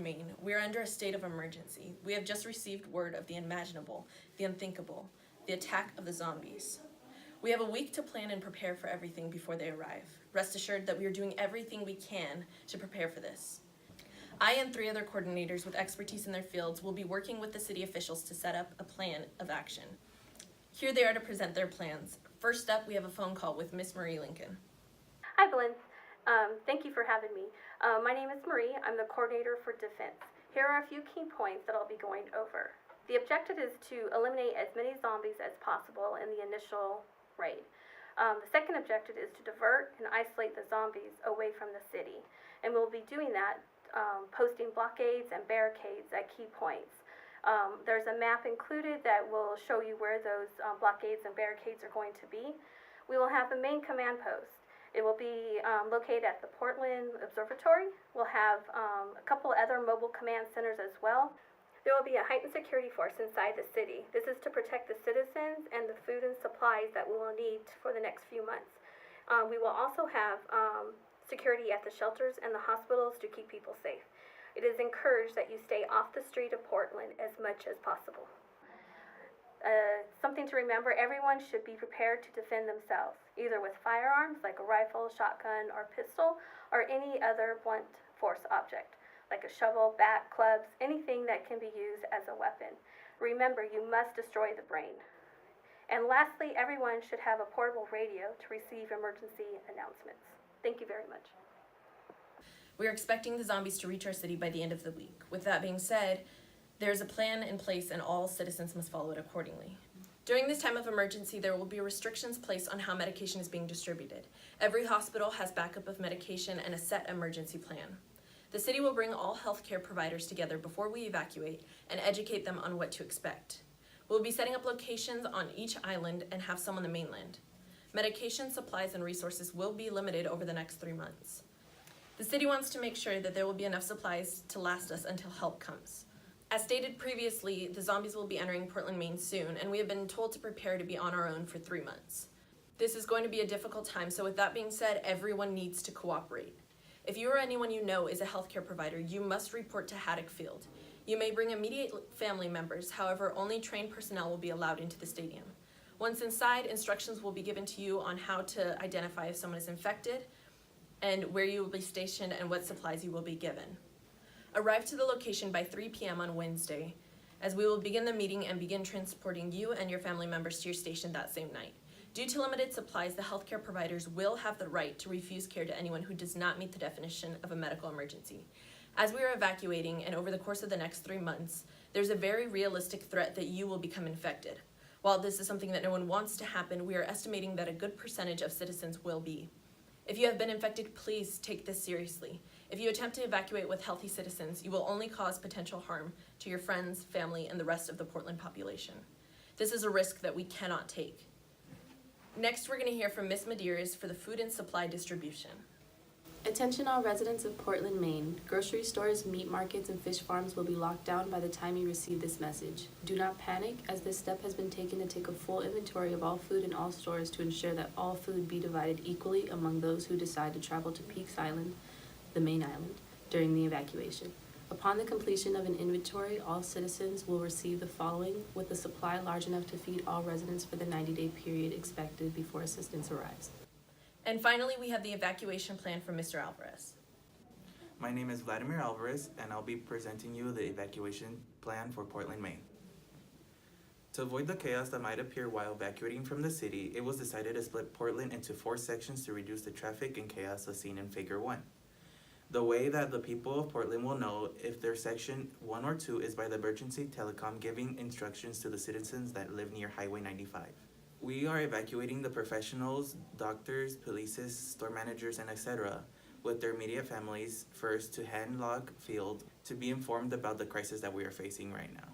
Maine, we are under a state of emergency. We have just received word of the unimaginable, the unthinkable, the attack of the zombies. We have a week to plan and prepare for everything before they arrive. Rest assured that we are doing everything we can to prepare for this. I and 3 other coordinators with expertise in their fields will be working with the city officials to set up a plan of action. Here they are to present their plans. First up, we have a phone call with Miss Marie Lincoln. Hi, Belinda. Thank you for having me. My name is Marie. I'm the coordinator for defense. Here are a few key points that I'll be going over. The objective is to eliminate as many zombies as possible in the initial raid. The second objective is to divert and isolate the zombies away from the city. And we'll be doing that posting blockades and barricades at key points. There's a map included that will show you where those blockades and barricades are going to be. We will have the main command post. It will be located at the Portland Observatory. We'll have a couple other mobile command centers as well. There will be a heightened security force inside the city. This is to protect the citizens and the food and supplies that we will need for the next few months. We will also have security at the shelters and the hospitals to keep people safe. It is encouraged that you stay off the street of Portland as much as possible. Something to remember, everyone should be prepared to defend themselves, either with firearms like a rifle, shotgun, or pistol, or any other blunt force object, like a shovel, bat, clubs, anything that can be used as a weapon. Remember, you must destroy the brain. And lastly, everyone should have a portable radio to receive emergency announcements. Thank you very much. We are expecting the zombies to reach our city by the end of the week. With that being said, there is a plan in place and all citizens must follow it accordingly. During this time of emergency, there will be restrictions placed on how medication is being distributed. Every hospital has backup of medication and a set emergency plan. The city will bring all healthcare providers together before we evacuate and educate them on what to expect. We'll be setting up locations on each island and have some on the mainland. Medication, supplies, and resources will be limited over the next 3 months. The city wants to make sure that there will be enough supplies to last us until help comes. As stated previously, the zombies will be entering Portland, Maine soon, and we have been told to prepare to be on our own for 3 months. This is going to be a difficult time, so with that being said, everyone needs to cooperate. If you or anyone you know is a healthcare provider, you must report to Haddock Field. You may bring immediate family members, however, only trained personnel will be allowed into the stadium. Once inside, instructions will be given to you on how to identify if someone is infected, and where you will be stationed and what supplies you will be given. Arrive to the location by 3 p.m. on Wednesday, as we will begin the meeting and begin transporting you and your family members to your station that same night. Due to limited supplies, the healthcare providers will have the right to refuse care to anyone who does not meet the definition of a medical emergency. As we are evacuating and over the course of the next 3 months, there's a very realistic threat that you will become infected. While this is something that no one wants to happen, we are estimating that a good percentage of citizens will be. If you have been infected, please take this seriously. If you attempt to evacuate with healthy citizens, you will only cause potential harm to your friends, family, and the rest of the Portland population. This is a risk that we cannot take. Next, we're going to hear from Ms. Medeiros for the food and supply distribution. Attention all residents of Portland, Maine. Grocery stores, meat markets, and fish farms will be locked down by the time you receive this message. Do not panic, as this step has been taken to take a full inventory of all food in all stores to ensure that all food be divided equally among those who decide to travel to Peaks Island, the main island, during the evacuation. Upon the completion of an inventory, all citizens will receive the following, with a supply large enough to feed all residents for the 90-day period expected before assistance arrives. And finally, we have the evacuation plan from Mr. Alvarez. My name is Vladimir Alvarez, and I'll be presenting you the evacuation plan for Portland, Maine. To avoid the chaos that might appear while evacuating from the city, it was decided to split Portland into 4 sections to reduce the traffic and chaos as seen in Figure 1. The way that the people of Portland will know if their section 1 or 2 is by the emergency telecom giving instructions to the citizens that live near Highway 95. We are evacuating the professionals, doctors, police, store managers, and etc. with their immediate families first to Haddock Field to be informed about the crisis that we are facing right now.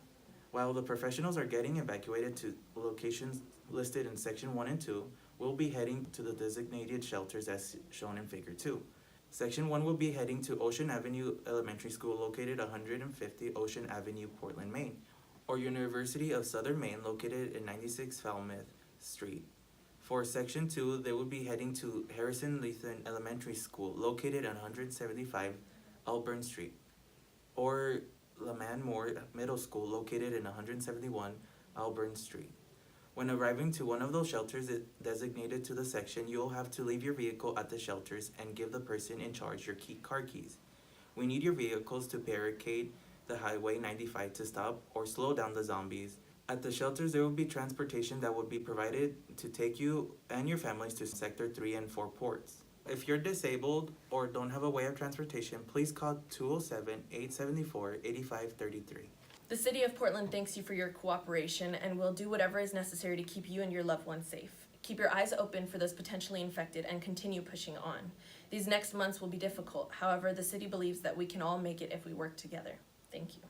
While the professionals are getting evacuated to locations listed in Section 1 and 2, we'll be heading to the designated shelters as shown in Figure 2. Section 1 will be heading to Ocean Avenue Elementary School located 150 Ocean Avenue, Portland, Maine, or University of Southern Maine located in 96 Falmouth Street. For Section 2, they will be heading to Harrison Lethan Elementary School located on 175 Auburn Street. or Laman Moore Middle School located in 171 Alburn Street. When arriving to one of those shelters designated to the section, you'll have to leave your vehicle at the shelters and give the person in charge your car keys. We need your vehicles to barricade the Highway 95 to stop or slow down the zombies. At the shelters, there will be transportation that will be provided to take you and your families to Sector 3 and 4 ports. If you're disabled or don't have a way of transportation, please call 207-874-8533. The City of Portland thanks you for your cooperation and will do whatever is necessary to keep you and your loved ones safe. Keep your eyes open for those potentially infected and continue pushing on. These next months will be difficult. However, the city believes that we can all make it if we work together. Thank you.